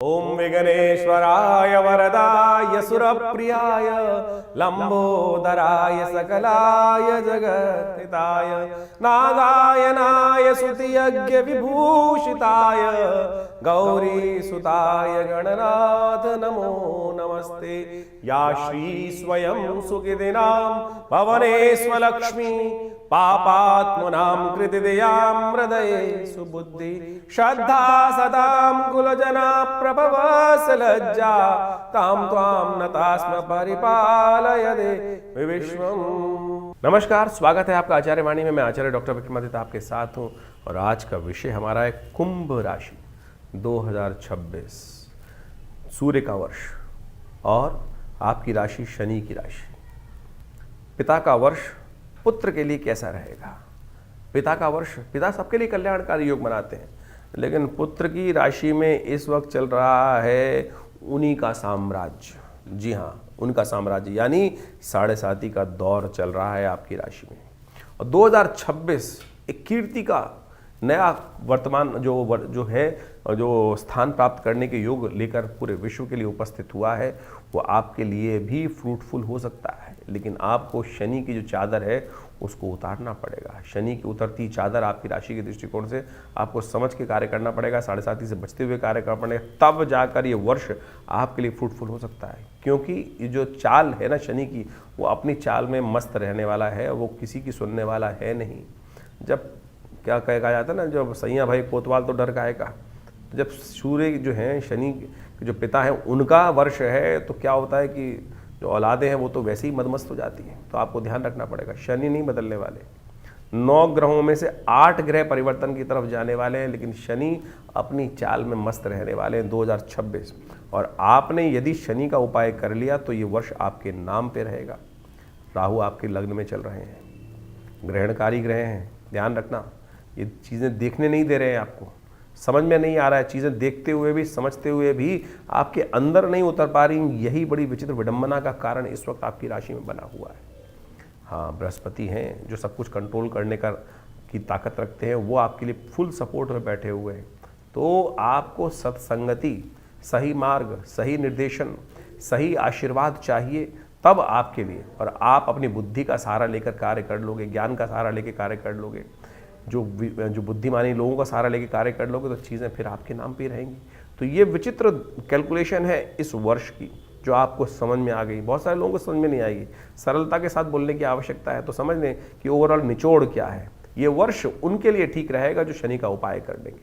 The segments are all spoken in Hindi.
ओम विघ्नेश्वराय वरदाय सुरप्रियाय लंबोदराय सकलाय जगत्हिताय नागायनाय स्तुतियज्ञ विभूषिताय गौरीसुताय गणनाथ नमो नमस्ते। या श्री स्वयं सुखिदिनां भवनेष्वलक्ष्मी पापात्मनां कृतिदयां हृदये सुबुद्धि श्रद्धा सदां कुलजना प्रभवसलज्जा तां त्वां नतास्म परिपालय दे विश्वम। नमस्कार, स्वागत है आपका आचार्य वाणी में। मैं आचार्य डॉक्टर विक्रमादित्य आपके साथ हूँ और आज का विषय हमारा है कुंभ राशि 2026, सूर्य का वर्ष और आपकी राशि शनि की राशि। पिता का वर्ष पुत्र के लिए कैसा रहेगा? पिता का वर्ष, पिता सबके लिए कल्याणकारी योग बनाते हैं, लेकिन पुत्र की राशि में इस वक्त चल रहा है उन्हीं का साम्राज्य। जी हाँ, उनका साम्राज्य यानी 7.5 का दौर चल रहा है आपकी राशि में। और 2026 एक कीर्ति का नया वर्तमान जो स्थान प्राप्त करने के योग लेकर पूरे विश्व के लिए उपस्थित हुआ है, वो आपके लिए भी फ्रूटफुल हो सकता है। लेकिन आपको शनि की जो चादर है उसको उतारना पड़ेगा। शनि की उतरती चादर आपकी राशि के दृष्टिकोण से आपको समझ के कार्य करना पड़ेगा, 7.5 से बचते हुए कार्य करना पड़ेगा, तब जाकर ये वर्ष आपके लिए फ्रूटफुल हो सकता है। क्योंकि ये जो चाल है ना शनि की, वो अपनी चाल में मस्त रहने वाला है, वो किसी की सुनने वाला है नहीं। जब क्या कहा जाता है ना, जब सैया भाई कोतवाल तो डर गाएगा। तो जब सूर्य जो हैं, शनि के जो पिता हैं, उनका वर्ष है, तो क्या होता है कि जो औलादें हैं वो तो वैसे ही मदमस्त हो जाती हैं। तो आपको ध्यान रखना पड़ेगा, शनि नहीं बदलने वाले। 9 ग्रहों में से 8 ग्रह परिवर्तन की तरफ जाने वाले हैं, लेकिन शनि अपनी चाल में मस्त रहने वाले हैं 2026। और आपने यदि शनि का उपाय कर लिया तो ये वर्ष आपके नाम पे रहेगा। राहु आपके लग्न में चल रहे हैं, ग्रहणकारी ग्रह हैं, ध्यान रखना। ये चीज़ें देखने नहीं दे रहे हैं, आपको समझ में नहीं आ रहा है। चीज़ें देखते हुए भी, समझते हुए भी आपके अंदर नहीं उतर पा रही। यही बड़ी विचित्र विडंबना का कारण इस वक्त आपकी राशि में बना हुआ है। हाँ, बृहस्पति हैं जो सब कुछ कंट्रोल करने की ताकत रखते हैं, वो आपके लिए फुल सपोर्ट में बैठे हुए हैं। तो आपको सत्संगति, सही मार्ग, सही निर्देशन, सही आशीर्वाद चाहिए, तब आपके लिए। और आप अपनी बुद्धि का सहारा लेकर कार्य कर लोगे, ज्ञान का सहारा लेकर कार्य कर लोगे, जो बुद्धिमानी लोगों का सहारा लेके कार्य कर लोगे, तो चीज़ें फिर आपके नाम पे रहेंगी। तो ये विचित्र कैलकुलेशन है इस वर्ष की, जो आपको समझ में आ गई। बहुत सारे लोगों को समझ में नहीं आएगी। सरलता के साथ बोलने की आवश्यकता है, तो समझ लें कि ओवरऑल निचोड़ क्या है। ये वर्ष उनके लिए ठीक रहेगा जो शनि का उपाय कर लेंगे,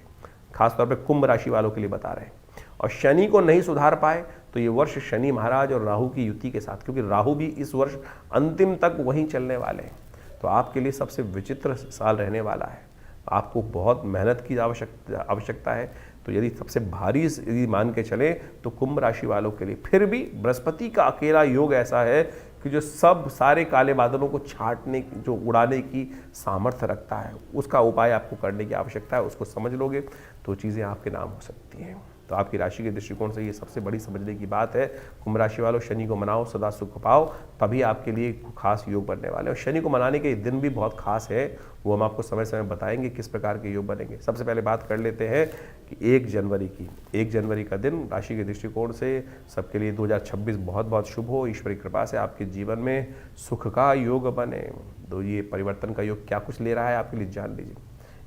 खासतौर पर कुंभ राशि वालों के लिए बता रहे हैं। और शनि को नहीं सुधार पाए तो ये वर्ष शनि महाराज और राहु की युति के साथ, क्योंकि राहु भी इस वर्ष अंतिम तक वहीं चलने वाले हैं, तो आपके लिए सबसे विचित्र साल रहने वाला है। आपको बहुत मेहनत की आवश्यकता है। तो यदि सबसे भारी यदि मान के चले तो कुंभ राशि वालों के लिए फिर भी बृहस्पति का अकेला योग ऐसा है कि जो सब सारे काले बादलों को छाटने, जो उड़ाने की सामर्थ्य रखता है, उसका उपाय आपको करने की आवश्यकता है। उसको समझ लोगे तो चीज़ें आपके नाम हो सकती हैं। तो आपकी राशि के दृष्टिकोण से ये सबसे बड़ी समझने की बात है। कुंभ राशि वालों, शनि को मनाओ, सदा सुख पाओ, तभी आपके लिए खास योग बनने वाले हैं। और शनि को मनाने के दिन भी बहुत खास है, वो हम आपको समय समय बताएंगे किस प्रकार के योग बनेंगे। सबसे पहले बात कर लेते हैं कि 1 जनवरी की। 1 जनवरी का दिन राशि के दृष्टिकोण से सबके लिए 2026 बहुत बहुत शुभ हो। ईश्वरी कृपा से आपके जीवन में सुख का योग बने। तो ये परिवर्तन का योग क्या कुछ ले रहा है आपके लिए, जान लीजिए।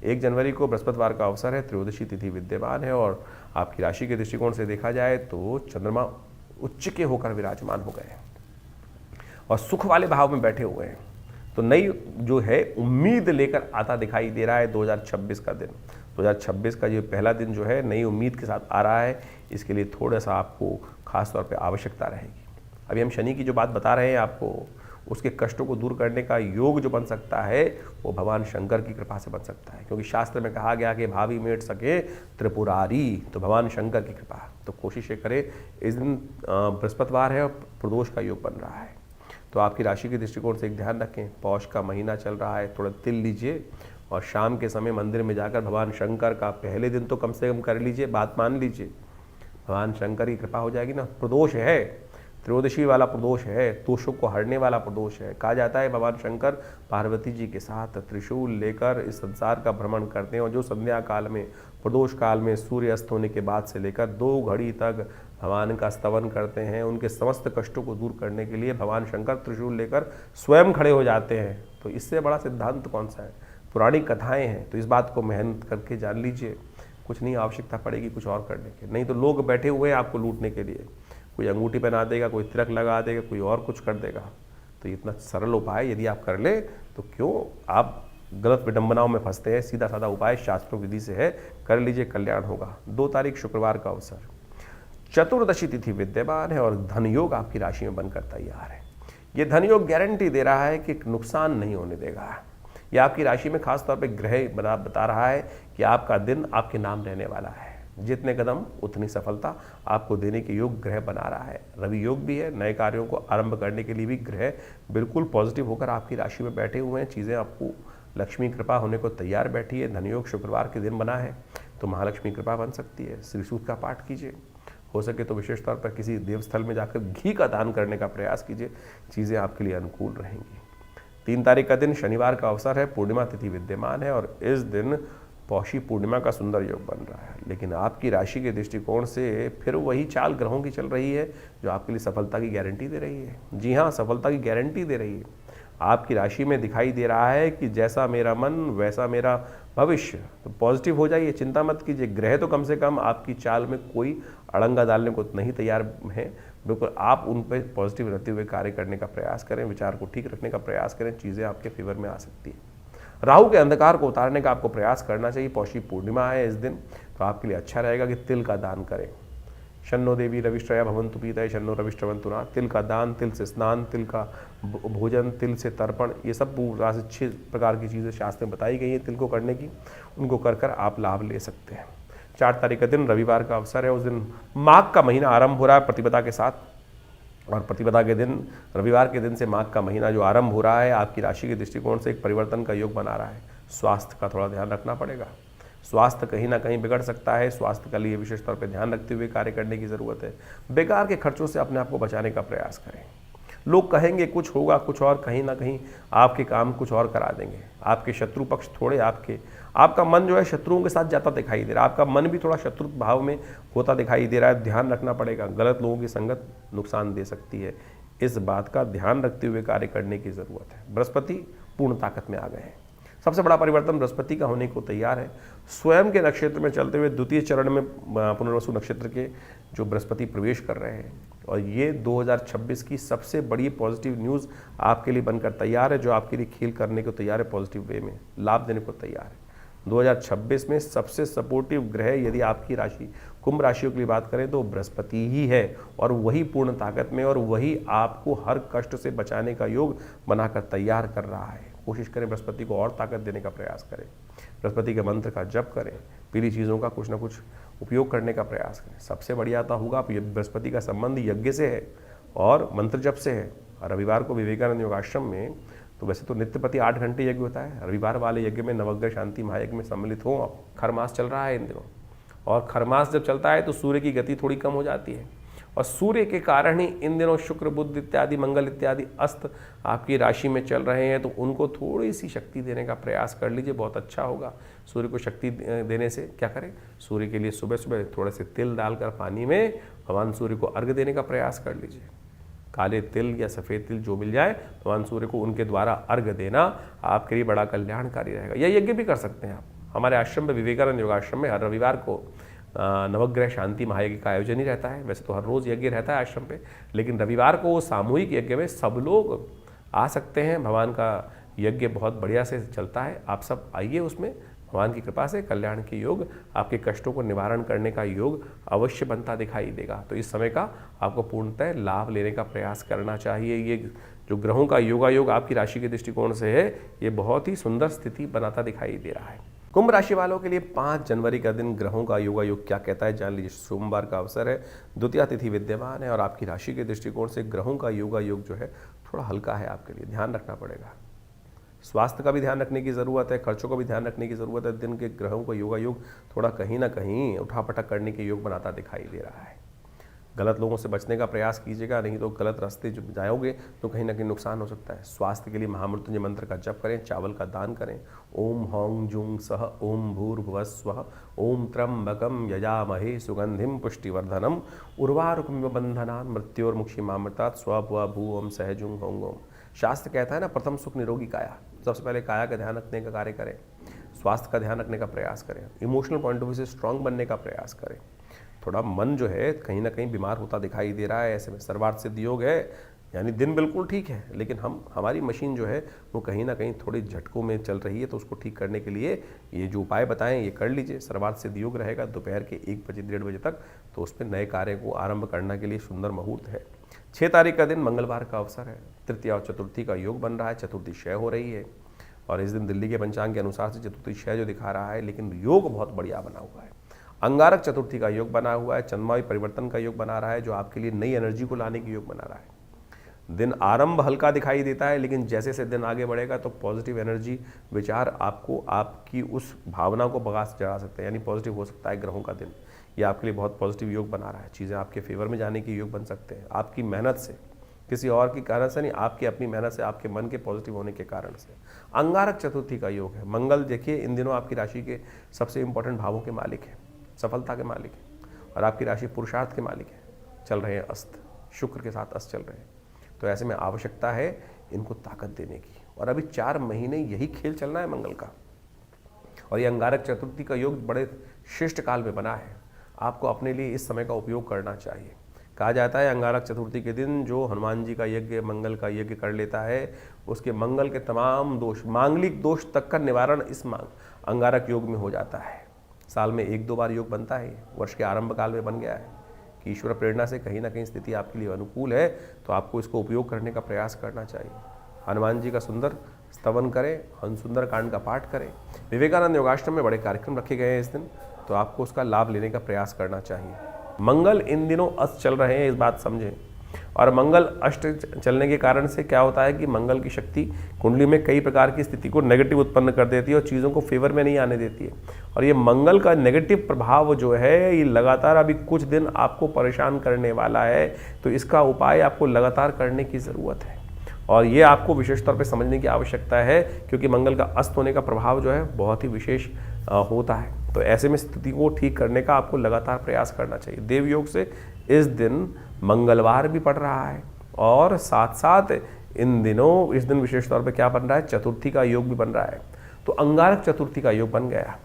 1 जनवरी को बृहस्पतिवार का अवसर है, त्रयोदशी तिथि विद्यमान है। और आपकी राशि के दृष्टिकोण से देखा जाए तो चंद्रमा उच्च के होकर विराजमान हो गए हैं और सुख वाले भाव में बैठे हुए हैं। तो नई जो है उम्मीद लेकर आता दिखाई दे रहा है 2026 का दिन। 2026 का ये पहला दिन जो है नई उम्मीद के साथ आ रहा है। इसके लिए थोड़ा सा आपको खास तौर पे आवश्यकता रहेगी। अभी हम शनि की जो बात बता रहे हैं आपको, उसके कष्टों को दूर करने का योग जो बन सकता है वो भगवान शंकर की कृपा से बन सकता है। क्योंकि शास्त्र में कहा गया कि भावी मेट सके त्रिपुरारी, तो भगवान शंकर की कृपा। तो कोशिश ये करें, इस दिन बृहस्पतिवार है और प्रदोष का योग बन रहा है। तो आपकी राशि के दृष्टिकोण से एक ध्यान रखें, पौष का महीना चल रहा है, थोड़ा तिल लीजिए और शाम के समय मंदिर में जाकर भगवान शंकर का पहले दिन तो कम से कम कर लीजिए, बात मान लीजिए, भगवान शंकर की कृपा हो जाएगी ना। प्रदोष है, त्रयोदशी वाला प्रदोष है, दोषों को हरने वाला प्रदोष है। कहा जाता है भगवान शंकर पार्वती जी के साथ त्रिशूल लेकर इस संसार का भ्रमण करते हैं और जो संध्या काल में प्रदोष काल में सूर्य अस्त होने के बाद से लेकर 2 घड़ी तक भगवान का स्तवन करते हैं। उनके समस्त कष्टों को दूर करने के लिए भगवान शंकर त्रिशूल लेकर स्वयं खड़े हो जाते हैं। तो इससे बड़ा सिद्धांत कौन सा है? पुरानी कथाएं हैं। तो इस बात को मेहनत करके जान लीजिए, कुछ नहीं आवश्यकता पड़ेगी कुछ और करने की। नहीं तो लोग बैठे हुए हैं आपको लूटने के लिए, कोई अंगूठी पहना देगा, कोई तिलक लगा देगा, कोई और कुछ कर देगा। तो इतना सरल उपाय यदि आप कर ले तो क्यों आप गलत विडंबनाओं में फंसते हैं? सीधा साधा उपाय शास्त्रों विधि से है, कर लीजिए, कल्याण होगा। 2 तारीख शुक्रवार का अवसर, चतुर्दशी तिथि विद्यमान है और धन योग आपकी राशि में बनकर तैयार है। ये धन योग गारंटी दे रहा है कि नुकसान नहीं होने देगा। यह आपकी राशि में खास तौर पे ग्रह बता रहा है कि आपका दिन आपके नाम रहने वाला है। जितने कदम उतनी सफलता आपको देने के योग ग्रह बना रहा है। रवि योग भी है, नए कार्यों को आरंभ करने के लिए भी ग्रह बिल्कुल पॉजिटिव होकर आपकी राशि में बैठे हुए हैं। चीज़ें आपको लक्ष्मी कृपा होने को तैयार बैठी है। धन योग शुक्रवार के दिन बना है तो महालक्ष्मी कृपा बन सकती है। श्री सूक्त का पाठ कीजिए, हो सके तो विशेष तौर पर किसी देवस्थल में जाकर घी का दान करने का प्रयास कीजिए, चीज़ें आपके लिए अनुकूल रहेंगी। 3 तारीख का दिन शनिवार का अवसर है, पूर्णिमा तिथि विद्यमान है और इस दिन पौषी पूर्णिमा का सुंदर योग बन रहा है। लेकिन आपकी राशि के दृष्टिकोण से फिर वही चाल ग्रहों की चल रही है जो आपके लिए सफलता की गारंटी दे रही है। जी हाँ, सफलता की गारंटी दे रही है। आपकी राशि में दिखाई दे रहा है कि जैसा मेरा मन वैसा मेरा भविष्य। तो पॉजिटिव हो जाइए, चिंता मत कीजिए। ग्रह तो कम से कम आपकी चाल में कोई अड़ंगा डालने को नहीं तैयार है। बिल्कुल आप उन पर पॉजिटिव रहते हुए कार्य करने का प्रयास करें, विचार को ठीक रखने का प्रयास करें, चीज़ें आपके फेवर में आ सकती है। राहु के अंधकार को उतारने का आपको प्रयास करना चाहिए। पौषी पूर्णिमा है इस दिन, तो आपके लिए अच्छा रहेगा कि तिल का दान करें। शन्नो देवी रविश्रया भवन्तु पीतये शन्नो रविश्रवन्तु नः। तिल का दान, तिल से स्नान, तिल का भोजन, तिल से तर्पण, ये सब पूरा 6 प्रकार की चीज़ें शास्त्र में बताई गई हैं तिल को करने की। उनको कर कर आप लाभ ले सकते हैं। 4 तारीख का दिन रविवार का अवसर है। उस दिन माघ का महीना आरंभ हो रहा है प्रतिपदा के साथ, और प्रतिपदा के दिन रविवार के दिन से माघ का महीना जो आरंभ हो रहा है आपकी राशि के दृष्टिकोण से एक परिवर्तन का योग बना रहा है। स्वास्थ्य का थोड़ा ध्यान रखना पड़ेगा। स्वास्थ्य कहीं ना कहीं बिगड़ सकता है। स्वास्थ्य के लिए विशेष तौर पर ध्यान रखते हुए कार्य करने की ज़रूरत है। बेकार के खर्चों से अपने आप को बचाने का प्रयास करें। लोग कहेंगे कुछ होगा कुछ और, कहीं ना कहीं आपके काम कुछ और करा देंगे। आपके शत्रु पक्ष थोड़े आपका मन जो है शत्रुओं के साथ जाता दिखाई दे रहा है। आपका मन भी थोड़ा शत्रु भाव में होता दिखाई दे रहा है। ध्यान रखना पड़ेगा। गलत लोगों की संगत नुकसान दे सकती है। इस बात का ध्यान रखते हुए कार्य करने की ज़रूरत है। बृहस्पति पूर्ण ताकत में आ गए हैं। सबसे बड़ा परिवर्तन बृहस्पति का होने को तैयार है। स्वयं के नक्षत्र में चलते हुए द्वितीय चरण में पुनर्वसु नक्षत्र के जो बृहस्पति प्रवेश कर रहे हैं, और ये 2026 की सबसे बड़ी पॉजिटिव न्यूज़ आपके लिए बनकर तैयार है, जो आपके लिए खेल करने को तैयार है, पॉजिटिव वे में लाभ देने को तैयार है। 2026 में सबसे सपोर्टिव ग्रह यदि आपकी राशि कुंभ राशियों के लिए बात करें तो बृहस्पति ही है, और वही पूर्ण ताकत में और वही आपको हर कष्ट से बचाने का योग बनाकर तैयार कर रहा है। कोशिश करें बृहस्पति को और ताकत देने का प्रयास करें। बृहस्पति के मंत्र का जप करें। पीली चीज़ों का कुछ ना कुछ उपयोग करने का प्रयास करें। सबसे बढ़िया आता होगा आप बृहस्पति का संबंध यज्ञ से है और मंत्र जप से है। रविवार को विवेकानंद योगाश्रम में तो वैसे तो नित्य प्रति 8 घंटे यज्ञ होता है। रविवार वाले यज्ञ में नवग्रह शांति महायज्ञ में सम्मिलित हो आप। खरमास चल रहा है इन दिनों, और खरमास जब चलता है तो सूर्य की गति थोड़ी कम हो जाती है, और सूर्य के कारण ही इन दिनों शुक्र बुध इत्यादि मंगल इत्यादि अस्त आपकी राशि में चल रहे हैं। तो उनको थोड़ी सी शक्ति देने का प्रयास कर लीजिए, बहुत अच्छा होगा। सूर्य को शक्ति देने से क्या करें, सूर्य के लिए सुबह सुबह थोड़े से तिल डालकर पानी में भगवान सूर्य को अर्घ्य देने का प्रयास कर लीजिए। काले तिल या सफ़ेद तिल जो मिल जाए भगवान सूर्य को उनके द्वारा अर्घ्य देना आपके लिए बड़ा कल्याणकारी रहेगा। यह यज्ञ भी कर सकते हैं आप। हमारे आश्रम में विवेकानंद योगाश्रम में हर रविवार को नवग्रह शांति महायज्ञ का आयोजन ही रहता है। वैसे तो हर रोज़ यज्ञ रहता है आश्रम पे, लेकिन रविवार को सामूहिक यज्ञ में सब लोग आ सकते हैं। भगवान का यज्ञ बहुत बढ़िया से चलता है। आप सब आइए, उसमें भगवान की कृपा से कल्याण के योग, आपके कष्टों को निवारण करने का योग अवश्य बनता दिखाई देगा। तो इस समय का आपको पूर्णतः लाभ लेने का प्रयास करना चाहिए। ये जो ग्रहों का योगा योग आपकी राशि के दृष्टिकोण से है, ये बहुत ही सुंदर स्थिति बनाता दिखाई दे रहा है। कुंभ राशि वालों के लिए 5 जनवरी का दिन ग्रहों का योगा योग क्या कहता है जान लीजिए। सोमवार का अवसर है, द्वितीया तिथि विद्यमान है, और आपकी राशि के दृष्टिकोण से ग्रहों का योगा योग जो है थोड़ा हल्का है आपके लिए। ध्यान रखना पड़ेगा। स्वास्थ्य का भी ध्यान रखने की ज़रूरत है, खर्चों का भी ध्यान रखने की ज़रूरत है। दिन के ग्रहों का योगा योग थोड़ा कहीं ना कहीं उठापटक करने के योग बनाता दिखाई दे रहा है। गलत लोगों से बचने का प्रयास कीजिएगा, नहीं तो गलत रास्ते जो जाओगे तो कहीं ना कहीं नुकसान हो सकता है। स्वास्थ्य के लिए महामृत्युंजय मंत्र का जप करें, चावल का दान करें। ओम हौं जुंग सह ओम भूर्भुवस्वः ओम त्र्यंबकम यजामहे सुगंधिम पुष्टिवर्धनम उर्वारुकमिव बंधनान् मृत्योर्मुक्षीमामृतात् स्वभुवा भू ओम सहजुंग होंग ओम। शास्त्र कहता है ना, प्रथम सुख निरोगी काया। सबसे पहले काया का ध्यान रखने का कार्य करें, स्वास्थ्य का ध्यान रखने का प्रयास करें, इमोशनल पॉइंट ऑफ व्यू से स्ट्रांग बनने का प्रयास करें। थोड़ा मन जो है कहीं ना कहीं बीमार होता दिखाई दे रहा है, ऐसे में सर्वार्थ सिद्ध योग है, यानी दिन बिल्कुल ठीक है, लेकिन हमारी मशीन जो है वो कहीं ना कहीं थोड़ी झटकों में चल रही है। तो उसको ठीक करने के लिए ये जो उपाय बताएं ये कर लीजिए। सर्वार्थ सिद्ध योग रहेगा दोपहर के 1 बजे 1:30 बजे तक, तो उसमें नए कार्य को आरंभ करने के लिए सुंदर मुहूर्त है। 6 तारीख का दिन मंगलवार का अवसर है, तृतीया और चतुर्थी का योग बन रहा है, चतुर्थी क्षय हो रही है। और इस दिन दिल्ली के पंचांग के अनुसार से चतुर्थी क्षय जो दिखा रहा है, लेकिन योग बहुत बढ़िया बना हुआ है। अंगारक चतुर्थी का योग बना हुआ है, चंद्रमावी परिवर्तन का योग बना रहा है, जो आपके लिए नई एनर्जी को लाने की योग बना रहा है। दिन आरंभ हल्का दिखाई देता है, लेकिन जैसे जैसे दिन आगे बढ़ेगा तो पॉजिटिव एनर्जी विचार आपको आपकी उस भावना को बगा चढ़ा सकते हैं, यानी पॉजिटिव हो सकता है ग्रहों का दिन। ये आपके लिए बहुत पॉजिटिव योग बना रहा है, चीज़ें आपके फेवर में जाने के योग बन सकते हैं, आपकी मेहनत से, किसी और की कारण से नहीं, आपकी अपनी मेहनत से, आपके मन के पॉजिटिव होने के कारण से। अंगारक चतुर्थी का योग है। मंगल देखिए इन दिनों आपकी राशि के सबसे इंपॉर्टेंट भावों के मालिक है, सफलता के मालिक है, और आपकी राशि पुरुषार्थ के मालिक है। चल रहे हैं अस्त, शुक्र के साथ अस्त चल रहे हैं, तो ऐसे में आवश्यकता है इनको ताकत देने की। और अभी 4 महीने यही खेल चलना है मंगल का। और ये अंगारक चतुर्थी का योग बड़े शिष्ट काल में बना है, आपको अपने लिए इस समय का उपयोग करना चाहिए। कहा जाता है अंगारक चतुर्थी के दिन जो हनुमान जी का यज्ञ, मंगल का यज्ञ कर लेता है, उसके मंगल के तमाम दोष, मांगलिक दोष तक का निवारण इस अंगारक योग में हो जाता है। साल में 1-2 बार योग बनता है, वर्ष के आरंभ काल में बन गया है कि ईश्वर प्रेरणा से कहीं ना कहीं स्थिति आपके लिए अनुकूल है, तो आपको इसको उपयोग करने का प्रयास करना चाहिए। हनुमान जी का सुंदर स्तवन करें, सुंदर कांड का पाठ करें। विवेकानंद योगाश्रम में बड़े कार्यक्रम रखे गए हैं इस दिन, तो आपको उसका लाभ लेने का प्रयास करना चाहिए। मंगल इन दिनों अस्त चल रहे हैं, इस बात समझें। और मंगल अष्ट चलने के कारण से क्या होता है कि मंगल की शक्ति कुंडली में कई प्रकार की स्थिति को नेगेटिव उत्पन्न कर देती है और चीज़ों को फेवर में नहीं आने देती है। और ये मंगल का नेगेटिव प्रभाव जो है ये लगातार अभी कुछ दिन आपको परेशान करने वाला है, तो इसका उपाय आपको लगातार करने की ज़रूरत है। और ये आपको विशेष तौर पे समझने की आवश्यकता है, क्योंकि मंगल का अस्त होने का प्रभाव जो है बहुत ही विशेष होता है। तो ऐसे में स्थिति को ठीक करने का आपको लगातार प्रयास करना चाहिए। देव योग से इस दिन मंगलवार भी पड़ रहा है, और साथ साथ इन दिनों इस दिन विशेष तौर पे क्या बन रहा है, चतुर्थी का योग भी बन रहा है। तो अंगारक चतुर्थी का योग बन गया,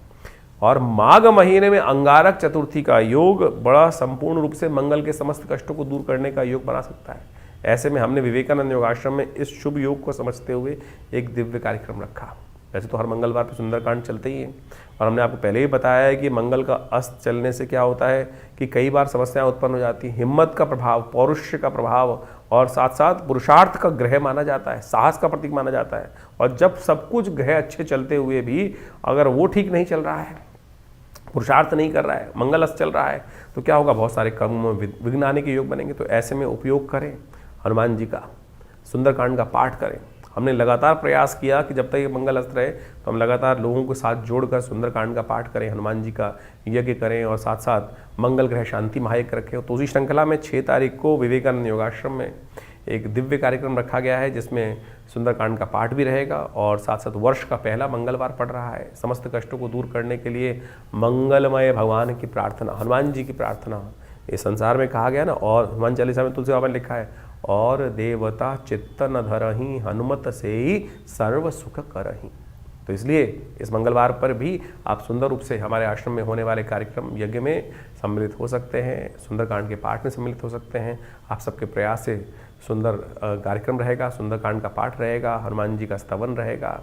और माघ महीने में अंगारक चतुर्थी का योग बड़ा संपूर्ण रूप से मंगल के समस्त कष्टों को दूर करने का योग बना सकता है। ऐसे में हमने विवेकानंद योगाश्रम में इस शुभ योग को समझते हुए एक दिव्य कार्यक्रम रखा। वैसे तो हर मंगलवार पे सुंदरकांड चलते ही हैं, और हमने आपको पहले ही बताया है कि मंगल का अस्त चलने से क्या होता है कि कई बार समस्याएं उत्पन्न हो जाती हैं। हिम्मत का प्रभाव, पौरुष का प्रभाव, और साथ साथ पुरुषार्थ का ग्रह माना जाता है, साहस का प्रतीक माना जाता है। और जब सब कुछ ग्रह अच्छे चलते हुए भी अगर वो ठीक नहीं चल रहा है, पुरुषार्थ नहीं कर रहा है, मंगल अस्त चल रहा है, तो क्या होगा, बहुत सारे कर्म विघ्न आने के योग बनेंगे। तो ऐसे में उपयोग करें हनुमान जी का, सुंदरकांड का पाठ करें। हमने लगातार प्रयास किया कि जब तक ये मंगल अस्त रहे तो हम लगातार लोगों को साथ जोड़कर सुंदरकांड का पाठ करें, हनुमान जी का यज्ञ करें, और साथ साथ मंगल ग्रह शांति महायज्ञ रखें। तो उसी श्रृंखला में 6 तारीख को विवेकानंद योगाश्रम में एक दिव्य कार्यक्रम रखा गया है, जिसमें सुंदरकांड का पाठ भी रहेगा, और साथ साथ वर्ष का पहला मंगलवार पड़ रहा है। समस्त कष्टों को दूर करने के लिए मंगलमय भगवान की प्रार्थना, हनुमान जी की प्रार्थना इस संसार में कहा गया ना। और हनुमान चालीसा में तुलसी बाबा ने लिखा है, और देवता चित्त न धरहि हनुमत से ही सर्व सुख करहि। तो इसलिए इस मंगलवार पर भी आप सुंदर रूप से हमारे आश्रम में होने वाले कार्यक्रम यज्ञ में सम्मिलित हो सकते हैं, सुंदरकांड के पाठ में सम्मिलित हो सकते हैं। आप सबके प्रयास से सुंदर कार्यक्रम रहेगा, सुंदरकांड का पाठ रहेगा, हनुमान जी का स्तवन रहेगा,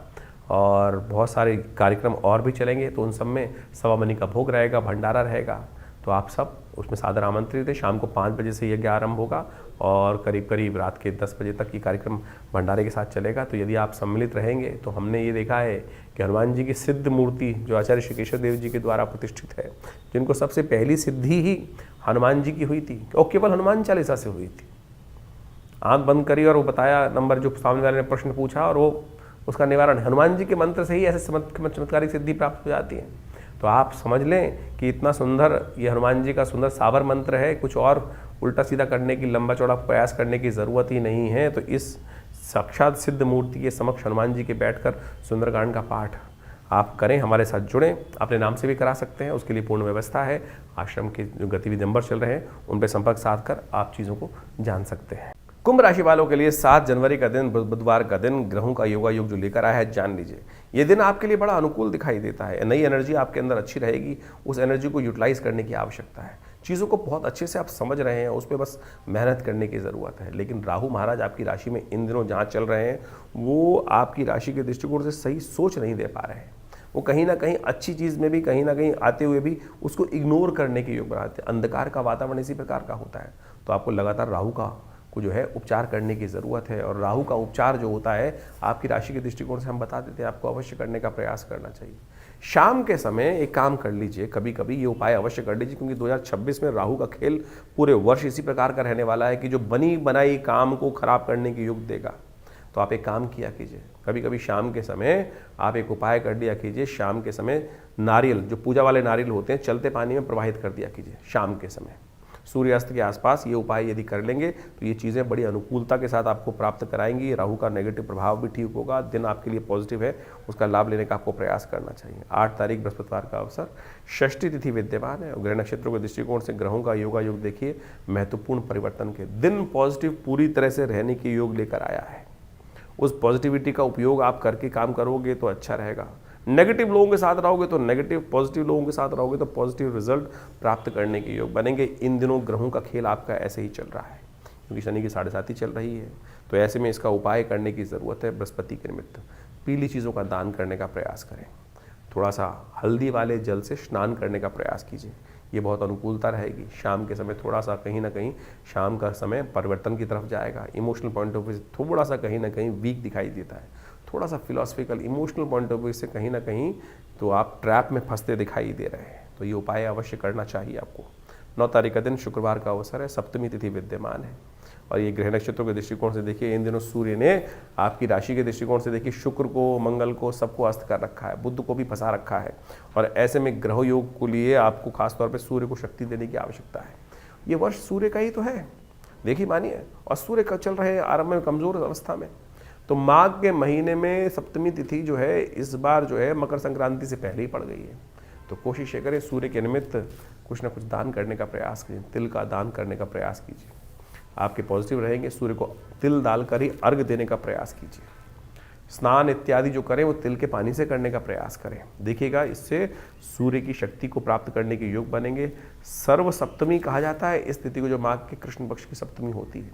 और बहुत सारे कार्यक्रम और भी चलेंगे। तो उन सब में सवा मनी का भोग रहेगा, भंडारा रहेगा। तो आप सब उसमें सादर आमंत्रित है। शाम को 5 बजे से यज्ञ आरंभ होगा, और करीब करीब रात के 10 बजे तक ये कार्यक्रम भंडारे के साथ चलेगा। तो यदि आप सम्मिलित रहेंगे तो हमने ये देखा है कि हनुमान जी की सिद्ध मूर्ति जो आचार्य श्री केशव देव जी के द्वारा प्रतिष्ठित है, जिनको सबसे पहली सिद्धि ही हनुमान जी की हुई थी, और केवल हनुमान चालीसा से हुई थी। आंख बंद करी और वो बताया नंबर जो सामने वाले ने प्रश्न पूछा, और वो उसका निवारण हनुमान जी के मंत्र से ही ऐसे चमत्कारिक सिद्धि प्राप्त हो जाती है। तो आप समझ लें कि इतना सुंदर ये हनुमान जी का सुंदर साबर मंत्र है, कुछ और उल्टा सीधा करने की, लंबा चौड़ा प्रयास करने की ज़रूरत ही नहीं है। तो इस साक्षात सिद्ध मूर्ति के समक्ष हनुमान जी के बैठकर सुंदरकांड का पाठ आप करें, हमारे साथ जुड़ें। अपने नाम से भी करा सकते हैं, उसके लिए पूर्ण व्यवस्था है। आश्रम के जो गतिविधि नंबर चल रहे हैं उन पर संपर्क साध कर आप चीज़ों को जान सकते हैं। कुंभ राशि वालों के लिए 7 जनवरी का दिन, बुधवार का दिन, ग्रहों का योगा योग जो लेकर आया है, जान लीजिए ये दिन आपके लिए बड़ा अनुकूल दिखाई देता है। नई एनर्जी आपके अंदर अच्छी रहेगी, उस एनर्जी को यूटिलाइज करने की आवश्यकता है। चीज़ों को बहुत अच्छे से आप समझ रहे हैं, उस पर बस मेहनत करने की ज़रूरत है। लेकिन राहु महाराज आपकी राशि में इन दिनों जहाँ चल रहे हैं वो आपकी राशि के दृष्टिकोण से सही सोच नहीं दे पा रहे हैं। वो कहीं ना कहीं अच्छी चीज़ में भी कहीं ना कहीं आते हुए भी उसको इग्नोर करने के योग बनाते हैं। अंधकार का वातावरण इसी प्रकार का होता है। तो आपको लगातार राहु का को जो है उपचार करने की ज़रूरत है। और राहु का उपचार जो होता है आपकी राशि के दृष्टिकोण से हम बता देते हैं, आपको अवश्य करने का प्रयास करना चाहिए। शाम के समय एक काम कर लीजिए, कभी कभी ये उपाय अवश्य कर लीजिए, क्योंकि 2026 में राहु का खेल पूरे वर्ष इसी प्रकार का रहने वाला है कि जो बनी बनाई काम को खराब करने की योग देगा। तो आप एक काम किया कीजिए, कभी कभी शाम के समय आप एक उपाय कर दिया कीजिए। शाम के समय नारियल, जो पूजा वाले नारियल होते हैं, चलते पानी में प्रवाहित कर दिया कीजिए शाम के समय, सूर्यास्त के आसपास। ये उपाय यदि कर लेंगे तो ये चीज़ें बड़ी अनुकूलता के साथ आपको प्राप्त कराएंगी। राहु का नेगेटिव प्रभाव भी ठीक होगा, दिन आपके लिए पॉजिटिव है, उसका लाभ लेने का आपको प्रयास करना चाहिए। 8 तारीख बृहस्पतिवार का अवसर, षष्ठी तिथि विद्यमान है और ग्रह नक्षत्रों के दृष्टिकोण से ग्रहों का योगा योग देखिए महत्वपूर्ण परिवर्तन के दिन पॉजिटिव पूरी तरह से रहने के योग लेकर आया है। उस पॉजिटिविटी का उपयोग आप करके काम करोगे तो अच्छा रहेगा। नेगेटिव लोगों के साथ रहोगे तो नेगेटिव, पॉजिटिव लोगों के साथ रहोगे तो पॉजिटिव रिजल्ट प्राप्त करने के योग बनेंगे। इन दिनों ग्रहों का खेल आपका ऐसे ही चल रहा है, क्योंकि शनि की 7.5 चल रही है। तो ऐसे में इसका उपाय करने की ज़रूरत है। बृहस्पति के निमित्त पीली चीज़ों का दान करने का प्रयास करें। थोड़ा सा हल्दी वाले जल से स्नान करने का प्रयास कीजिए, ये बहुत अनुकूलता रहेगी। शाम के समय थोड़ा सा कहीं ना कहीं शाम का समय परिवर्तन की तरफ जाएगा। इमोशनल पॉइंट ऑफ व्यू से थोड़ा सा कहीं ना कहीं वीक दिखाई देता है, थोड़ा सा philosophical emotional point of view से कहीं ना कहीं तो आप ट्रैप में फंसते दिखाई दे रहे हैं। तो ये उपाय अवश्य करना चाहिए आपको। 9 तारीख का दिन शुक्रवार का अवसर है, सप्तमी तिथि विद्यमान है और ये ग्रह नक्षत्रों के दृष्टिकोण से देखिए इन दिनों सूर्य ने आपकी राशि के दृष्टिकोण से देखिए शुक्र को, मंगल को, सबको अस्त कर रखा है, बुध को भी फंसा रखा है। और ऐसे में ग्रह योग को लिए आपको खासतौर पर सूर्य को शक्ति देने की आवश्यकता है। ये वर्ष सूर्य का ही तो है, देखिए मानिए, और सूर्य का चल रहे हैं आरंभ में कमजोर अवस्था में। तो माघ के महीने में सप्तमी तिथि जो है इस बार जो है मकर संक्रांति से पहले ही पड़ गई है। तो कोशिश ये करें सूर्य के निमित्त कुछ ना कुछ दान करने का प्रयास कीजिए, तिल का दान करने का प्रयास कीजिए, आपके पॉजिटिव रहेंगे। सूर्य को तिल डालकर ही अर्घ देने का प्रयास कीजिए। स्नान इत्यादि जो करें वो तिल के पानी से करने का प्रयास करें, देखिएगा इससे सूर्य की शक्ति को प्राप्त करने के योग बनेंगे। सर्व सप्तमी कहा जाता है इस तिथि को, जो माघ के कृष्ण पक्ष की सप्तमी होती है,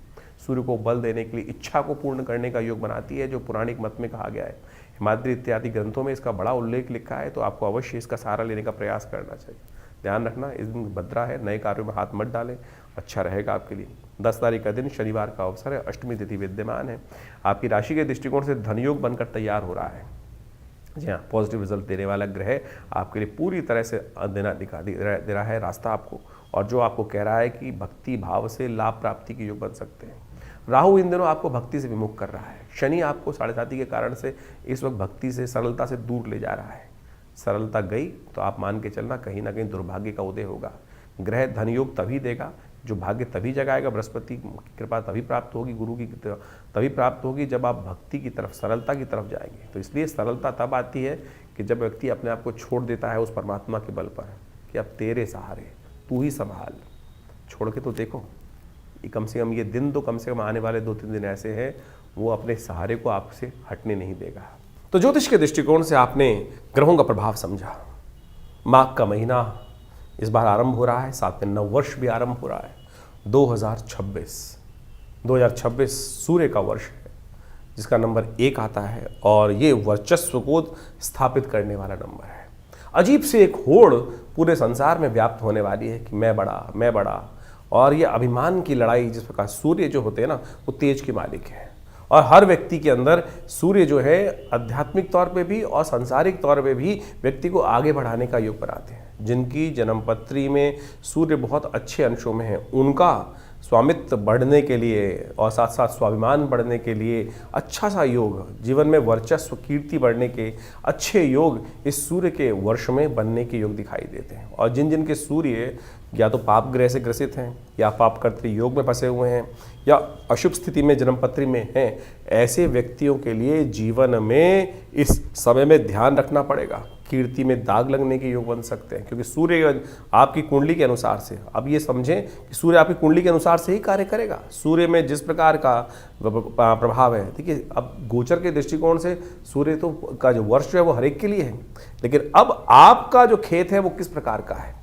सूर्य को बल देने के लिए, इच्छा को पूर्ण करने का योग बनाती है, जो पौराणिक मत में कहा गया है। हिमाद्री इत्यादि ग्रंथों में इसका बड़ा उल्लेख लिखा है। तो आपको अवश्य इसका सहारा लेने का प्रयास करना चाहिए। ध्यान रखना इस दिन भद्रा है, नए कार्यों में हाथ मत डालें, अच्छा रहेगा आपके लिए। 10 तारीख का दिन शनिवार का अवसर है, अष्टमी तिथि विद्यमान है। आपकी राशि के दृष्टिकोण से धनयोग बनकर तैयार हो रहा है। जी हाँ, पॉजिटिव रिजल्ट देने वाला ग्रह आपके लिए पूरी तरह से दे रहा है रास्ता आपको, और जो आपको कह रहा है कि भक्ति भाव से लाभ प्राप्ति के योग बन सकते हैं। राहु इन दिनों आपको भक्ति से विमुख कर रहा है। शनि आपको 7.5 के कारण से इस वक्त भक्ति से, सरलता से दूर ले जा रहा है। सरलता गई तो आप मान के चलना कहीं ना कहीं दुर्भाग्य का उदय होगा। ग्रह धनयोग तभी देगा, जो भाग्य तभी जगाएगा, बृहस्पति की कृपा तभी प्राप्त होगी, गुरु की तभी प्राप्त होगी जब आप भक्ति की तरफ, सरलता की तरफ जाएंगे। तो इसलिए सरलता तब आती है कि जब व्यक्ति अपने आप को छोड़ देता है उस परमात्मा के बल पर कि अब तेरे सहारे, तू ही संभाल। छोड़ के तो देखो, कम से कम ये दिन तो कम से कम आने वाले 2-3 दिन ऐसे हैं वो अपने सहारे को आपसे हटने नहीं देगा। तो ज्योतिष के दृष्टिकोण से आपने ग्रहों का प्रभाव समझा। माघ का महीना इस बार आरंभ हो रहा है, साथ में नव वर्ष भी आरंभ हो रहा है। 2026 सूर्य का वर्ष है, जिसका नंबर 1 आता है और ये वर्चस्व को स्थापित करने वाला नंबर है। अजीब से एक होड़ पूरे संसार में व्याप्त होने वाली है कि मैं बड़ा, और ये अभिमान की लड़ाई, जिस प्रकार सूर्य जो होते हैं ना वो तेज के मालिक है, और हर व्यक्ति के अंदर सूर्य जो है आध्यात्मिक तौर पे भी और सांसारिक तौर पे भी व्यक्ति को आगे बढ़ाने का योग बनाते हैं। जिनकी जन्मपत्री में सूर्य बहुत अच्छे अंशों में है, उनका स्वामित्व बढ़ने के लिए और साथ साथ स्वाभिमान बढ़ने के लिए अच्छा सा योग, जीवन में वर्चस्व कीर्ति बढ़ने के अच्छे योग इस सूर्य के वर्ष में बनने के योग दिखाई देते हैं। और जिन जिन के सूर्य या तो पाप ग्रह से ग्रसित हैं, या पाप कर्तृ योग में फंसे हुए हैं, या अशुभ स्थिति में जन्मपत्री में हैं, ऐसे व्यक्तियों के लिए जीवन में इस समय में ध्यान रखना पड़ेगा। कीर्ति में दाग लगने के योग बन सकते हैं, क्योंकि सूर्य आपकी कुंडली के अनुसार से, अब ये समझें कि सूर्य आपकी कुंडली के अनुसार से ही कार्य करेगा। सूर्य में जिस प्रकार का प्रभाव है, देखिए अब गोचर के दृष्टिकोण से सूर्य तो का जो वर्ष है वो हर एक के लिए है, लेकिन अब आपका जो खेत है वो किस प्रकार का है,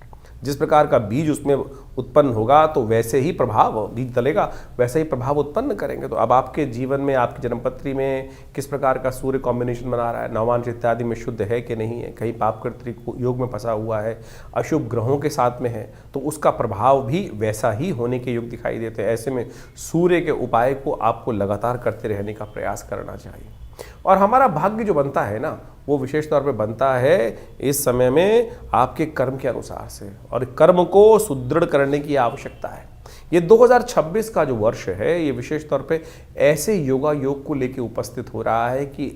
जिस प्रकार का बीज उसमें उत्पन्न होगा तो वैसे ही प्रभाव, बीज डलेगा वैसे ही प्रभाव उत्पन्न करेंगे। तो अब आपके जीवन में, आपकी जन्मपत्री में किस प्रकार का सूर्य कॉम्बिनेशन बना रहा है, नवांश इत्यादि में शुद्ध है कि नहीं है, कहीं पाप कर्तृ योग में फंसा हुआ है, अशुभ ग्रहों के साथ में है, तो उसका प्रभाव भी वैसा ही होने के योग दिखाई देते हैं। ऐसे में सूर्य के उपाय को आपको लगातार करते रहने का प्रयास करना चाहिए। और हमारा भाग्य जो बनता है ना, वो विशेष तौर पे बनता है इस समय में आपके कर्म के अनुसार से, और कर्म को सुदृढ़ करने की आवश्यकता है। ये 2026 का जो वर्ष है, ये विशेष तौर पे ऐसे योगा योग को लेके उपस्थित हो रहा है कि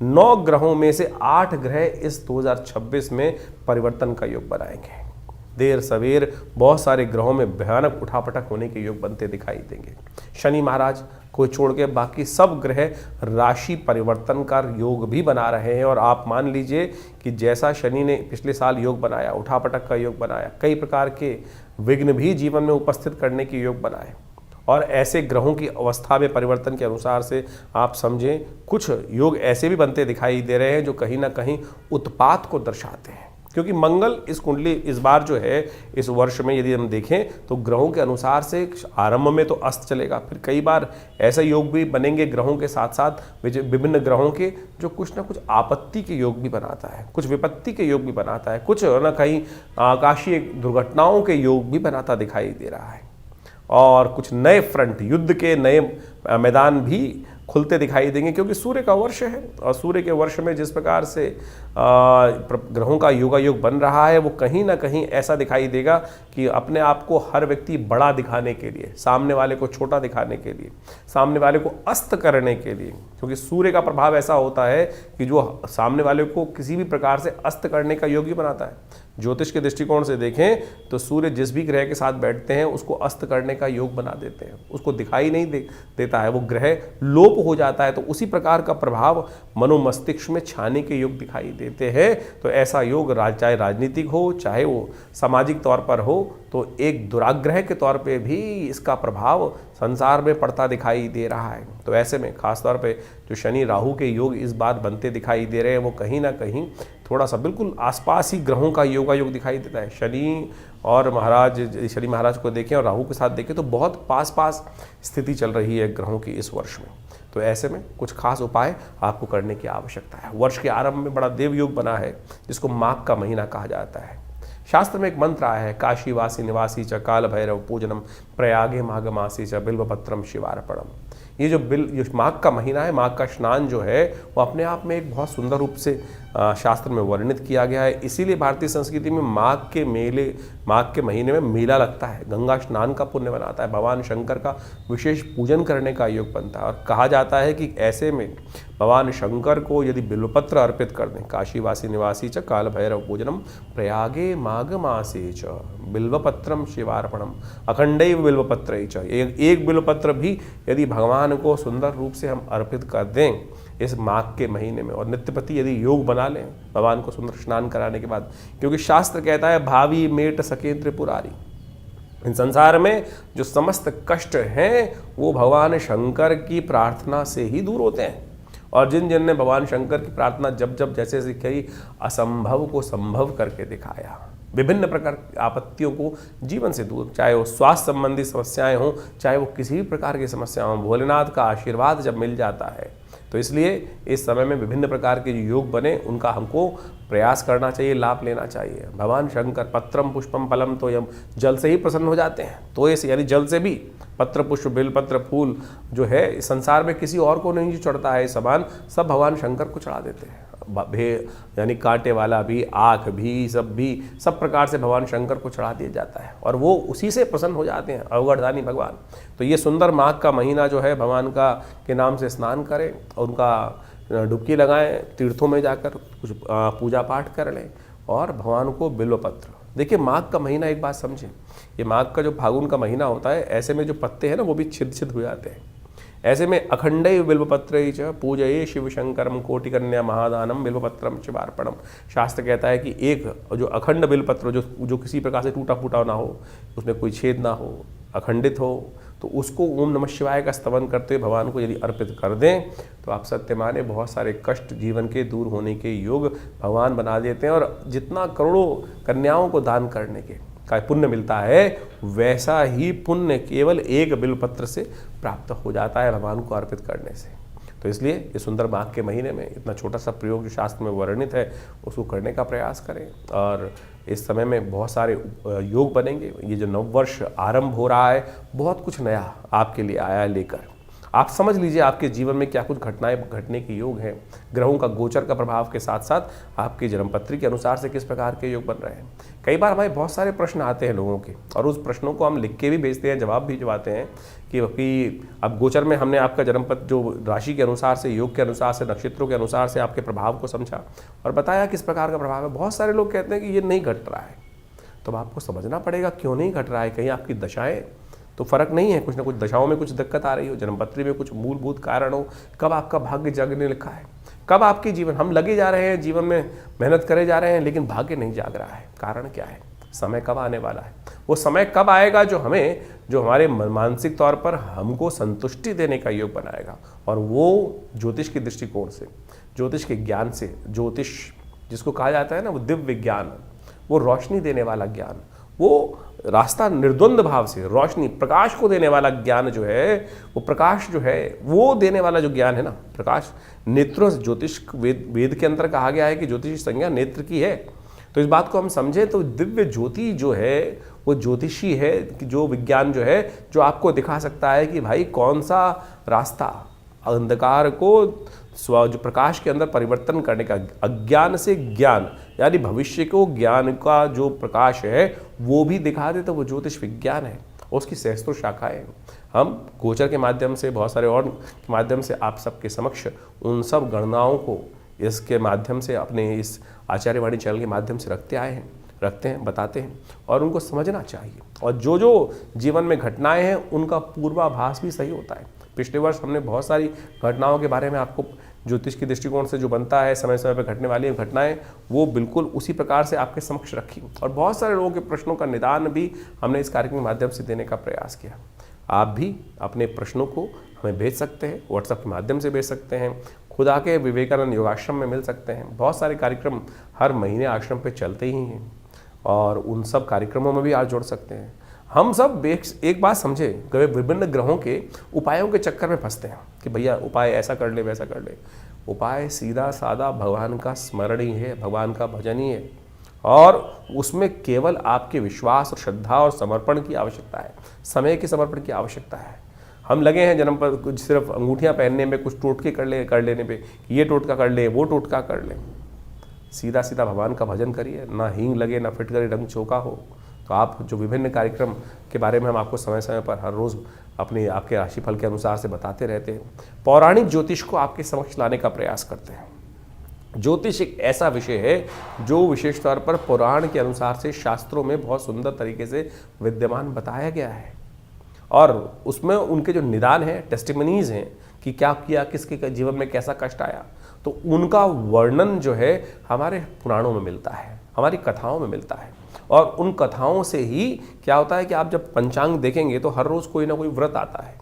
9 ग्रहों में से 8 ग्रह इस 2026 में परिवर्तन का योग बनाएंगे। देर सवेर बहुत सारे ग्रहों में भयानक उठापटक होने के योग बनते दिखाई देंगे। शनि महाराज को छोड़ के बाकी सब ग्रह राशि परिवर्तन का योग भी बना रहे हैं, और आप मान लीजिए कि जैसा शनि ने पिछले साल योग बनाया, उठापटक का योग बनाया, कई प्रकार के विघ्न भी जीवन में उपस्थित करने के योग बनाए, और ऐसे ग्रहों की अवस्था में परिवर्तन के अनुसार से आप समझें कुछ योग ऐसे भी बनते दिखाई दे रहे हैं जो कहीं ना कहीं उत्पात को दर्शाते हैं। क्योंकि मंगल इस कुंडली इस बार जो है, इस वर्ष में यदि हम देखें तो ग्रहों के अनुसार से आरंभ में तो अस्त चलेगा, फिर कई बार ऐसे योग भी बनेंगे ग्रहों के साथ साथ विभिन्न ग्रहों के, जो कुछ ना कुछ आपत्ति के योग भी बनाता है, कुछ विपत्ति के योग भी बनाता है, कुछ ना कहीं आकाशीय दुर्घटनाओं के योग भी बनाता दिखाई दे रहा है, और कुछ नए फ्रंट, युद्ध के नए मैदान भी खुलते दिखाई देंगे। क्योंकि सूर्य का वर्ष है, और सूर्य के वर्ष में जिस प्रकार से ग्रहों का योगा योग बन रहा है, वो कहीं ना कहीं ऐसा दिखाई देगा कि अपने आप को हर व्यक्ति बड़ा दिखाने के लिए, सामने वाले को छोटा दिखाने के लिए, सामने वाले को अस्त करने के लिए, क्योंकि सूर्य का प्रभाव ऐसा होता है कि जो सामने वाले को किसी भी प्रकार से अस्त करने का योग ही बनाता है। ज्योतिष के दृष्टिकोण से देखें तो सूर्य जिस भी ग्रह के साथ बैठते हैं उसको अस्त करने का योग बना देते हैं, उसको दिखाई नहीं देता है, वो ग्रह लोप हो जाता है। तो उसी प्रकार का प्रभाव मनोमस्तिष्क में छाने के योग दिखाई देते हैं। तो ऐसा योग चाहे राजनीतिक हो, चाहे वो सामाजिक तौर पर हो, तो एक दुराग्रह के तौर पे भी इसका प्रभाव संसार में पड़ता दिखाई दे रहा है। तो ऐसे में खासतौर पे जो शनि राहु के योग इस बार बनते दिखाई दे रहे हैं, वो कहीं ना कहीं थोड़ा सा बिल्कुल आसपास ही ग्रहों का योगा योग दिखाई देता है। शनि महाराज को देखें और राहु के साथ देखें तो बहुत पास स्थिति चल रही है ग्रहों की इस वर्ष में। तो ऐसे में कुछ खास उपाय आपको करने की आवश्यकता है। वर्ष के आरंभ में बड़ा देव योग बना है, जिसको माघ का महीना कहा जाता है। शास्त्र में एक मंत्र आया है, काशीवासी निवासी च काल भैरव पूजनम प्रयागे माघ मासी च बिल्वपत्रम शिवार्पणम। ये जो माघ का महीना है, माघ का स्नान जो है, वो अपने आप में एक बहुत सुंदर रूप से शास्त्र में वर्णित किया गया है। इसीलिए भारतीय संस्कृति में माघ के महीने में मेला लगता है, गंगा स्नान का पुण्य बनाता है, भगवान शंकर का विशेष पूजन करने का योग बनता है। और कहा जाता है कि ऐसे में भगवान शंकर को यदि बिल्वपत्र अर्पित कर दें, काशीवासी निवासी च काल भैरव पूजनम प्रयागे माघ मासे च बिल्वपत्रम शिवार्पणम अखंडैव बिल्वपत्र च, एक बिल्वपत्र भी यदि भगवान को सुंदर रूप से हम अर्पित कर दें इस माघ के महीने में, और नित्यपति यदि योग बना लें भगवान को सुंदर स्नान कराने के बाद, क्योंकि शास्त्र कहता है भावी मेट सके त्रिपुरारी, इन संसार में जो समस्त कष्ट हैं वो भगवान शंकर की प्रार्थना से ही दूर होते हैं। और जिन ने भगवान शंकर की प्रार्थना जब जैसे कही, असंभव को संभव करके दिखाया, विभिन्न प्रकार की आपत्तियों को जीवन से दूर, चाहे वो स्वास्थ्य संबंधी समस्याएं हों, चाहे वो किसी भी प्रकार की समस्या हों, भोलेनाथ का आशीर्वाद जब मिल जाता है, तो इसलिए इस समय में विभिन्न प्रकार के जो योग बने उनका हमको प्रयास करना चाहिए, लाभ लेना चाहिए। भगवान शंकर पत्रम पुष्पम फलम तो यम, जल से ही प्रसन्न हो जाते हैं। तो ऐसे यानी जल से भी, पत्र पुष्प बेलपत्र फूल जो है संसार में किसी और को नहीं चढ़ता है, सामान सब भगवान शंकर को चढ़ा देते हैं। यानी कांटे वाला भी, आँख भी, सब प्रकार से भगवान शंकर को चढ़ा दिया जाता है, और वो उसी से प्रसन्न हो जाते हैं, अवगढ़दानी भगवान। तो ये सुंदर माघ का महीना जो है, भगवान का के नाम से स्नान करें और उनका डुबकी लगाएं, तीर्थों में जाकर कुछ पूजा पाठ कर लें, और भगवान को बिल्वपत्र देखिए माघ का महीना, एक बात समझें, ये माघ का जो फागुन का महीना होता है, ऐसे में जो पत्ते हैं ना वो भी छिद छिद हो जाते हैं। ऐसे में अखंडैव बिल्वपत्रै च पूजये शिव शंकरम कोटिकन्या महादानम बिल्वपत्रम शिवार्पणम। शास्त्र कहता है कि एक जो अखंड बिल्वपत्र जो किसी प्रकार से टूटा फूटा ना हो, उसमें कोई छेद ना हो, अखंडित हो, तो उसको ओम नमः शिवाय का स्तवन करते हुए भगवान को यदि अर्पित कर दें तो आप सत्य माने बहुत सारे कष्ट जीवन के दूर होने के योग भगवान बना देते हैं। और जितना करोड़ों कन्याओं को दान करने के का पुण्य मिलता है, वैसा ही पुण्य केवल एक बिल्वपत्र से प्राप्त हो जाता है भगवान को अर्पित करने से। तो इसलिए ये सुंदर माघ के महीने में इतना छोटा सा प्रयोग जो शास्त्र में वर्णित है उसको करने का प्रयास करें। और इस समय में बहुत सारे योग बनेंगे। ये जो नववर्ष आरंभ हो रहा है, बहुत कुछ नया आपके लिए आया है लेकर। आप समझ लीजिए आपके जीवन में क्या कुछ घटनाएं घटने के योग हैं। ग्रहों का गोचर का प्रभाव के साथ साथ आपकी जन्मपत्री के अनुसार से किस प्रकार के योग बन रहे हैं। कई बार हमारे बहुत सारे प्रश्न आते हैं लोगों के, और उस प्रश्नों को हम लिख के भी भेजते हैं, जवाब भी दिलवाते हैं कि अब गोचर में हमने आपका जन्मपत्र जो राशि के अनुसार से, योग के अनुसार से, नक्षत्रों के अनुसार से आपके प्रभाव को समझा और बताया किस प्रकार का प्रभाव है। बहुत सारे लोग कहते हैं कि ये नहीं घट रहा है, तो आपको समझना पड़ेगा क्यों नहीं घट रहा है। कहीं आपकी दशाएं तो फर्क नहीं है, कुछ ना कुछ दशाओं में कुछ दिक्कत आ रही हो, जन्मपत्री में कुछ मूलभूत कारण हो, कब आपका भाग्य जागने लिखा है, कब आपके जीवन, हम लगे जा रहे हैं जीवन में, मेहनत करे जा रहे हैं, लेकिन भाग्य नहीं जाग रहा है। कारण क्या है? समय कब आने वाला है? वो समय कब आएगा जो हमारे मानसिक तौर पर हमको संतुष्टि देने का योग बनाएगा। और वो ज्योतिष के दृष्टिकोण से, ज्योतिष के ज्ञान से, ज्योतिष जिसको कहा जाता है ना, वो दिव्य ज्ञान, वो रोशनी देने वाला ज्ञान, वो रास्ता निर्द्वंद भाव से रोशनी प्रकाश को देने वाला ज्ञान जो है, वो प्रकाश जो है वो देने वाला जो ज्ञान है ना, प्रकाश नेत्रों से, ज्योतिष वेद के अंदर कहा गया है कि ज्योतिष संज्ञा नेत्र की है। तो इस बात को हम समझें तो दिव्य ज्योति जो है वो ज्योतिषी है, जो विज्ञान जो है जो आपको दिखा सकता है कि भाई कौन सा रास्ता अंधकार को जो प्रकाश के अंदर परिवर्तन करने का, अज्ञान से ज्ञान यानी भविष्य को ज्ञान का जो प्रकाश है वो भी दिखा दे, तो वो ज्योतिष विज्ञान है। उसकी सहस्त्रों शाखाएं हैं। हम गोचर के माध्यम से, बहुत सारे और के माध्यम से आप सबके समक्ष उन सब गणनाओं को इसके माध्यम से, अपने इस आचार्यवाणी चैनल के माध्यम से रखते हैं, बताते हैं, और उनको समझना चाहिए। और जो जो जीवन में घटनाएं हैं उनका पूर्वाभास भी सही होता है। पिछले वर्ष हमने बहुत सारी घटनाओं के बारे में आपको ज्योतिष के दृष्टिकोण से जो बनता है, समय समय पर घटने वाली घटनाएं, वो बिल्कुल उसी प्रकार से आपके समक्ष रखी, और बहुत सारे लोगों के प्रश्नों का निदान भी हमने इस कार्यक्रम के माध्यम से देने का प्रयास किया। आप भी अपने प्रश्नों को हमें भेज सकते हैं, व्हाट्सएप के माध्यम से भेज सकते हैं, खुद आके विवेकानंद योगाश्रम में मिल सकते हैं। बहुत सारे कार्यक्रम हर महीने आश्रम पे चलते ही हैं, और उन सब कार्यक्रमों में भी आप जुड़ सकते हैं। हम सब एक बात समझे, विभिन्न ग्रहों के उपायों के चक्कर में फंसते हैं कि भैया उपाय ऐसा कर ले, वैसा कर ले। उपाय सीधा साधा भगवान का स्मरण ही है, भगवान का भजन ही है, और उसमें केवल आपके विश्वास और श्रद्धा और समर्पण की आवश्यकता है, समय के समर्पण की आवश्यकता है। हम लगे हैं जन्म पर कुछ सिर्फ अंगूठियां पहनने में, कुछ टोटके कर लेने पे, ये टोटका कर ले, वो टोटका कर ले। सीधा सीधा भगवान का भजन करिए, ना हींग लगे, ना फिटकरी रंग चौका हो। तो आप जो विभिन्न कार्यक्रम के बारे में हम आपको समय समय पर हर रोज़ आपके राशिफल के अनुसार से बताते रहते हैं, पौराणिक ज्योतिष को आपके समक्ष लाने का प्रयास करते हैं। ज्योतिष एक ऐसा विषय है जो विशेष तौर पर पुराण के अनुसार से शास्त्रों में बहुत सुंदर तरीके से विद्यमान बताया गया है, और उसमें उनके जो निदान हैं, टेस्टिमनीज हैं कि क्या किया, किसके जीवन में कैसा कष्ट आया, तो उनका वर्णन जो है हमारे पुराणों में मिलता है, हमारी कथाओं में मिलता है। और उन कथाओं से ही क्या होता है कि आप जब पंचांग देखेंगे तो हर रोज़ कोई ना कोई व्रत आता है,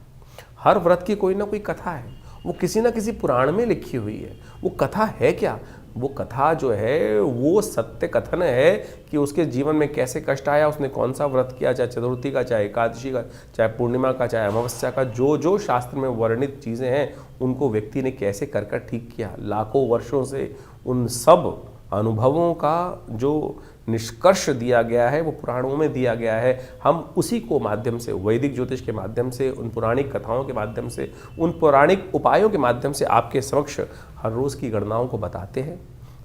हर व्रत की कोई ना कोई कथा है, वो किसी ना किसी पुराण में लिखी हुई है। वो कथा है क्या? वो कथा जो है वो सत्य कथन है कि उसके जीवन में कैसे कष्ट आया, उसने कौन सा व्रत किया, चाहे चतुर्थी का, चाहे एकादशी का, चाहे पूर्णिमा का, चाहे अमावस्या का, जो जो शास्त्र में वर्णित चीज़ें हैं उनको व्यक्ति ने कैसे कर ठीक किया। लाखों वर्षों से उन सब अनुभवों का जो निष्कर्ष दिया गया है वो पुराणों में दिया गया है। हम उसी को माध्यम से, वैदिक ज्योतिष के माध्यम से, उन पौराणिक कथाओं के माध्यम से, उन पौराणिक उपायों के माध्यम से आपके समक्ष हर रोज़ की गणनाओं को बताते हैं।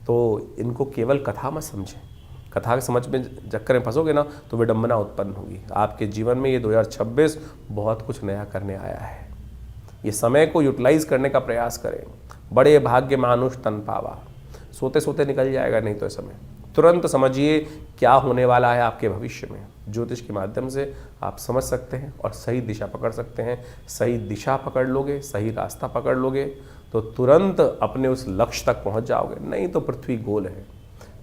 तो इनको केवल कथा मत समझें, कथा के समझ में चक्कर में फंसोगे ना तो विडंबना उत्पन्न होगी आपके जीवन में। ये 2026 बहुत कुछ नया करने आया है। ये समय को यूटिलाइज करने का प्रयास करें। बड़े भाग्य मानुष तन पावा, सोते सोते निकल जाएगा नहीं तो समय। तुरंत समझिए क्या होने वाला है आपके भविष्य में। ज्योतिष के माध्यम से आप समझ सकते हैं और सही दिशा पकड़ सकते हैं। सही दिशा पकड़ लोगे, सही रास्ता पकड़ लोगे तो तुरंत अपने उस लक्ष्य तक पहुंच जाओगे। नहीं तो पृथ्वी गोल है,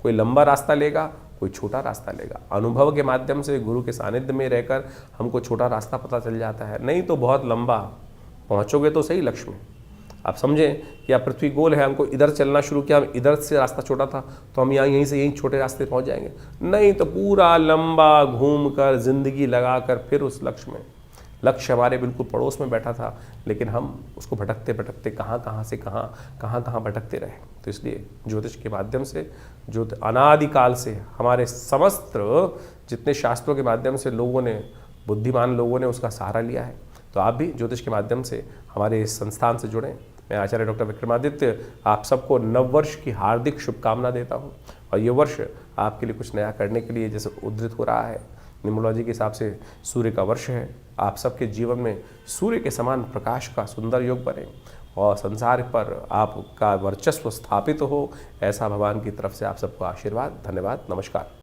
कोई लंबा रास्ता लेगा, कोई छोटा रास्ता लेगा। अनुभव के माध्यम से गुरु के सानिध्य में रहकर हमको छोटा रास्ता पता चल जाता है, नहीं तो बहुत लंबा पहुंचोगे तो सही लक्ष्य में। आप समझें कि आप पृथ्वी गोल है, हमको इधर चलना शुरू किया, हम इधर से रास्ता छोटा था तो हम यहीं से यहीं छोटे रास्ते पहुंच जाएंगे। नहीं तो पूरा लंबा घूमकर जिंदगी लगाकर फिर उस लक्ष्य में। लक्ष्य हमारे बिल्कुल पड़ोस में बैठा था, लेकिन हम उसको भटकते भटकते कहाँ से कहाँ भटकते रहे। तो इसलिए ज्योतिष के माध्यम से, जो अनादिकाल से हमारे समस्त जितने शास्त्रों के माध्यम से लोगों ने, बुद्धिमान लोगों ने उसका सहारा लिया है, तो आप भी ज्योतिष के माध्यम से हमारे इस संस्थान से जुड़ें। मैं आचार्य डॉक्टर विक्रमादित्य आप सबको नववर्ष की हार्दिक शुभकामना देता हूं। और ये वर्ष आपके लिए कुछ नया करने के लिए जैसे उद्धृत हो रहा है, न्यूमरोलॉजी के हिसाब से सूर्य का वर्ष है। आप सबके जीवन में सूर्य के समान प्रकाश का सुंदर योग बने और संसार पर आपका वर्चस्व स्थापित हो, ऐसा भगवान की तरफ से आप सबको आशीर्वाद। धन्यवाद, नमस्कार।